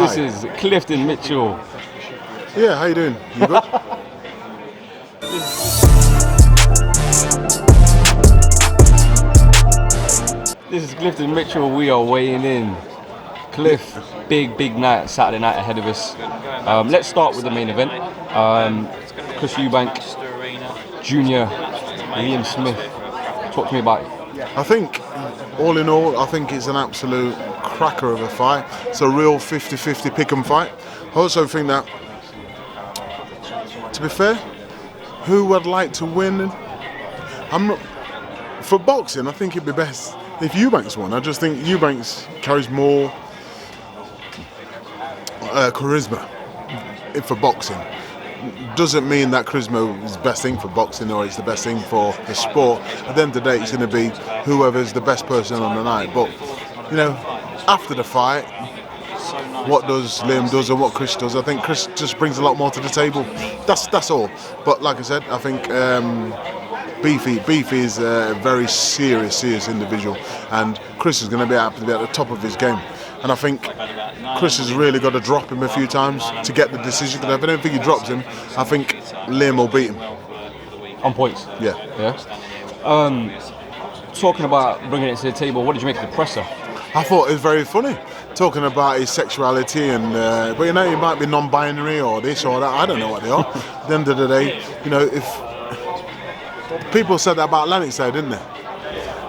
This is Clifton Mitchell. Yeah, how you doing? You good? This is Clifton Mitchell. We are weighing in. Cliff, big night, Saturday night ahead of us. Let's start with the main event. Chris Eubank, Jr., Liam Smith. Talk to me about it. I think, all in all, I think it's an absolute cracker of a fight. It's a real 50-50 pick'em fight. I also think that, to be fair, who I'd like to win? I'm not for boxing. I think it'd be best if Eubanks won. I just think Eubanks carries more charisma for boxing. Doesn't mean that charisma is the best thing for boxing or it's the best thing for the sport. At the end of the day, it's going to be whoever's the best person on the night. But, you know, after the fight, what does Liam does and what Chris does, I think Chris just brings a lot more to the table. That's all. But like I said, I think Beefy is a very serious individual, and Chris is going to be at the top of his game. And I think Chris has really got to drop him a few times to get the decision. Because if I don't think he drops him, I think Liam will beat him. On points? Yeah. Talking about bringing it to the table, what did you make of the presser? I thought it was very funny, talking about his sexuality and, but you know, he might be non-binary or this or that, I don't know what they are. At the end of the day, you know, if people said that about Lennox though, didn't they?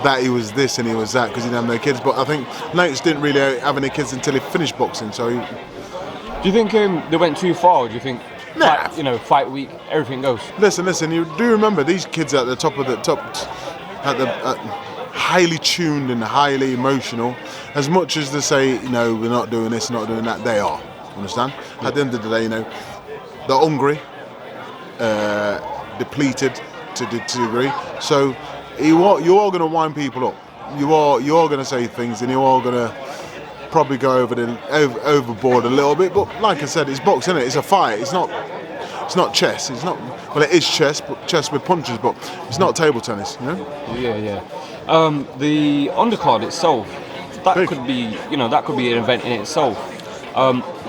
That he was this and he was that because he didn't have no kids, but I think Lennox didn't really have any kids until he finished boxing, so he... Do you think they went too far, or do you think, Nah. fight week, everything goes? Listen, you do remember these kids at the top, highly tuned and highly emotional. As much as they say, you know, we're not doing this, not doing that, they are. Understand? Yeah. At the end of the day, you know, they're hungry, depleted to a degree. So you are going to wind people up. You are going to say things, and you are going to probably go overboard a little bit. But like I said, it's boxing, isn't it? It's a fight. It's not chess. It's not. Well, it is chess, but chess with punches. But it's not table tennis. You know? Yeah. The undercard itself, that could be an event in itself.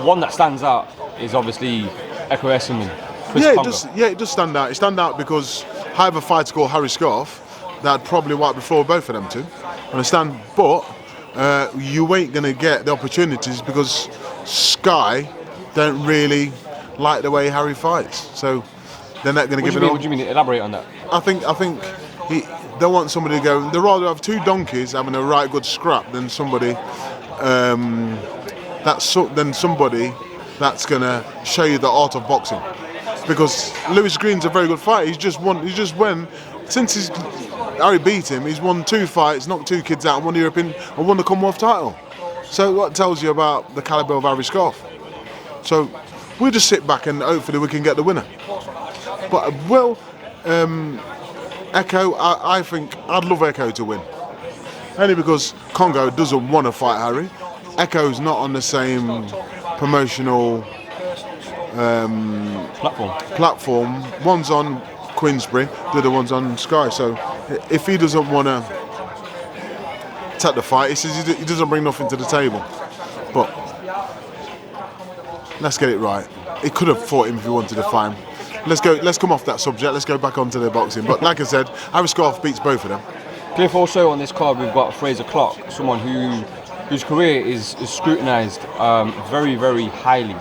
One that stands out is obviously Echo Esserman. It does stand out. It stands out because I have a fighter called Harry Scarf that'd probably wipe the floor with both of them two. Understand? But you ain't gonna get the opportunities because Sky don't really like the way Harry fights. So they're not gonna give it all. What do you mean? Elaborate on that. I think they want somebody to go. They'd rather have two donkeys having a right good scrap than somebody that's gonna show you the art of boxing. Because Lewis Green's a very good fighter. Since Harry beat him, he's won 2 fights, knocked 2 kids out, and won the Commonwealth title. So what tells you about the calibre of Harry Scarf? So we'll just sit back and hopefully we can get the winner. But Echo, I think I'd love Echo to win. Only because Congo doesn't want to fight Harry. Echo's not on the same promotional platform. One's on Queensbury, the other one's on Sky. So if he doesn't want to take the fight, he says he doesn't bring nothing to the table. But let's get it right. He could have fought him if he wanted to fight him. Let's come off that subject. Let's go back onto the boxing. But like I said, Harry Scarf beats both of them. Cliff, also on this card we've got Fraser Clark, someone whose career is scrutinised very, very highly.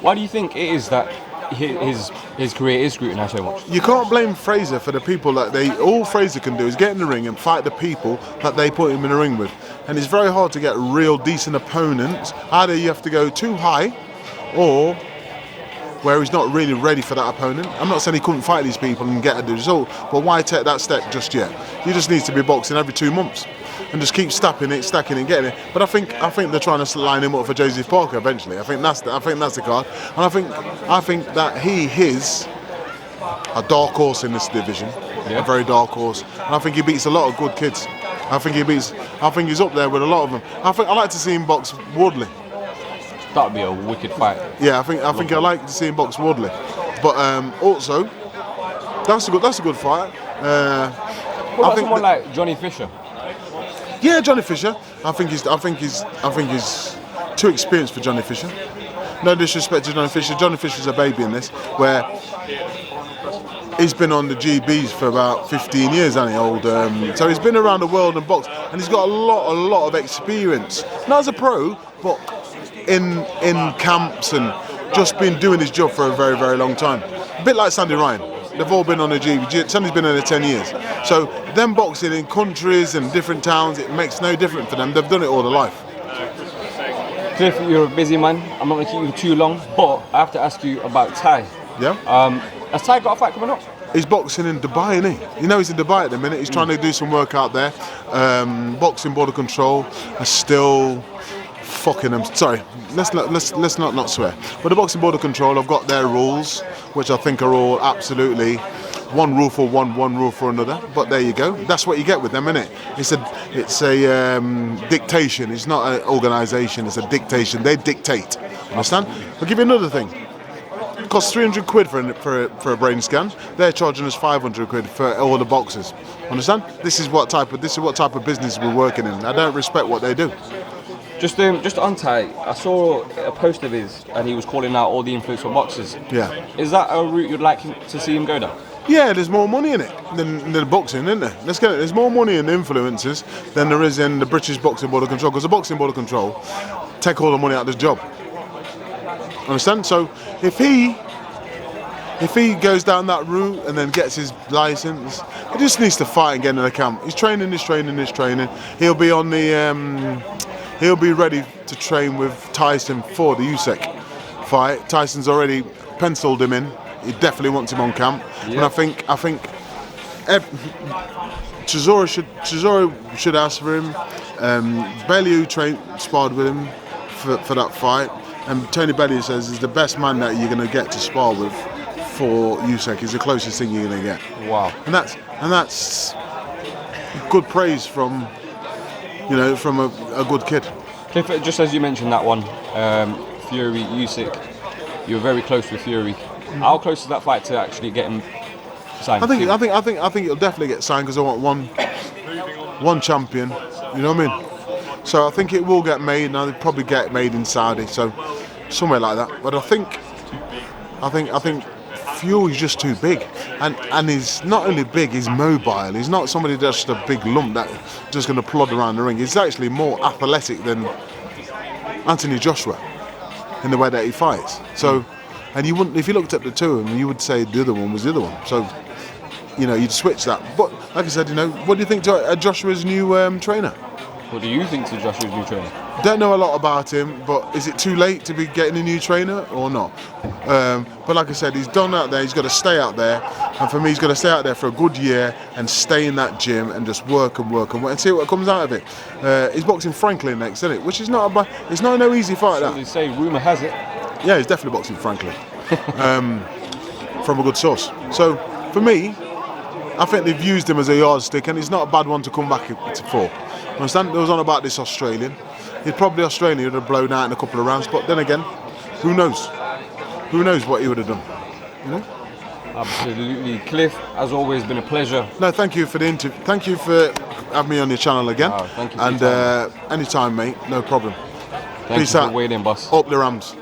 Why do you think it is that his career is scrutinised so much? You can't blame Fraser for the people that all Fraser can do is get in the ring and fight the people that they put him in the ring with. And it's very hard to get real decent opponents. Either you have to go too high or where he's not really ready for that opponent. I'm not saying he couldn't fight these people and get the result, but why take that step just yet? He just needs to be boxing every 2 months and just keep stacking it, getting it. But I think they're trying to line him up for Joseph Parker eventually. I think that's the card, and I think that he is a dark horse in this division, a very dark horse, and I think he beats a lot of good kids. I think he's up there with a lot of them. I like to see him box Woodley. That would be a wicked fight. Yeah, I think I like to see him box Woodley, but also that's a good fight. What about someone like Johnny Fisher? Yeah, Johnny Fisher. I think he's too experienced for Johnny Fisher. No disrespect to Johnny Fisher. Johnny Fisher's a baby in this, where he's been on the GBs for about 15 years, hasn't he, old? So he's been around the world and box, and he's got a lot of experience. Not as a pro, but in camps and just been doing his job for a very, very long time. A bit like Sandy Ryan. They've all been on the GB. Sandy's been in there 10 years. So them boxing in countries and different towns, it makes no difference for them. They've done it all their life. Cliff, you're a busy man. I'm not going to keep you too long, but I have to ask you about Ty. Yeah? Has Ty got a fight coming up? He's boxing in Dubai, isn't he? You know he's in Dubai at the minute. He's trying to do some work out there. Boxing Border Control are still fucking them. Sorry, let's not swear. But the Boxing Border Control have got their rules, which I think are all absolutely one rule for one rule for another. But there you go. That's what you get with them, isn't it? It's a dictation. It's not an organisation. It's a dictation. They dictate. Understand? I'll give you another thing. It costs 300 quid for a brain scan. They're charging us 500 quid for all the boxes. Understand? This is what type of business we're working in. I don't respect what they do. Just on Ty, I saw a post of his and he was calling out all the influencer boxers. Yeah. Is that a route you'd like to see him go down? Yeah, there's more money in it than the boxing, isn't there? Let's get it. There's more money in the influencers than there is in the British Boxing Board of Control, because the Boxing Board of Control take all the money out of this job. Understand? So if he goes down that route and then gets his license, he just needs to fight and get in the camp. He's training. He'll be on the. He'll be ready to train with Tyson for the Usyk fight. Tyson's already penciled him in. He definitely wants him on camp. Yeah. And I think Chisora should ask for him. Bellew sparred with him for that fight. And Tony Bellew says he's the best man that you're going to get to spar with for Usyk. He's the closest thing you're going to get. Wow. And that's good praise from a good kid. Cliff, just as you mentioned that one, Fury, Usyk, you were very close with Fury. How close is that fight to actually getting signed? I think it'll definitely get signed, because I want one champion. You know what I mean? So I think it will get made. Now they'll probably get made in Saudi, so somewhere like that. But I think Fury's just too big, and he's not only big, he's mobile. He's not somebody that's just a big lump that's just going to plod around the ring. He's actually more athletic than Anthony Joshua in the way that he fights. So, and you wouldn't, if you looked at the two of them, you would say the other one was the other one. So, you'd switch that. But like I said, what do you think to Joshua's new trainer? What do you think to Joshua's new trainer? Don't know a lot about him, but is it too late to be getting a new trainer or not? But like I said, he's done out there. He's got to stay out there, and for me, he's got to stay out there for a good year and stay in that gym and just work and see what comes out of it. He's boxing Franklin next, isn't it? Which is it's not no easy fight. So they say, rumour has it. Yeah, he's definitely boxing Franklin from a good source. So for me, I think they've used him as a yardstick, and he's not a bad one to come back for. Understand? There was on about this Australian. He'd probably Australian would have blown out in a couple of rounds, but then again, who knows? Who knows what he would have done? Absolutely. Cliff, as always, been a pleasure. No, thank you for the interview. Thank you for having me on your channel again. Oh, thank you. And anytime, mate, no problem. Thank Peace you out. for waiting, boss. Up the Rams.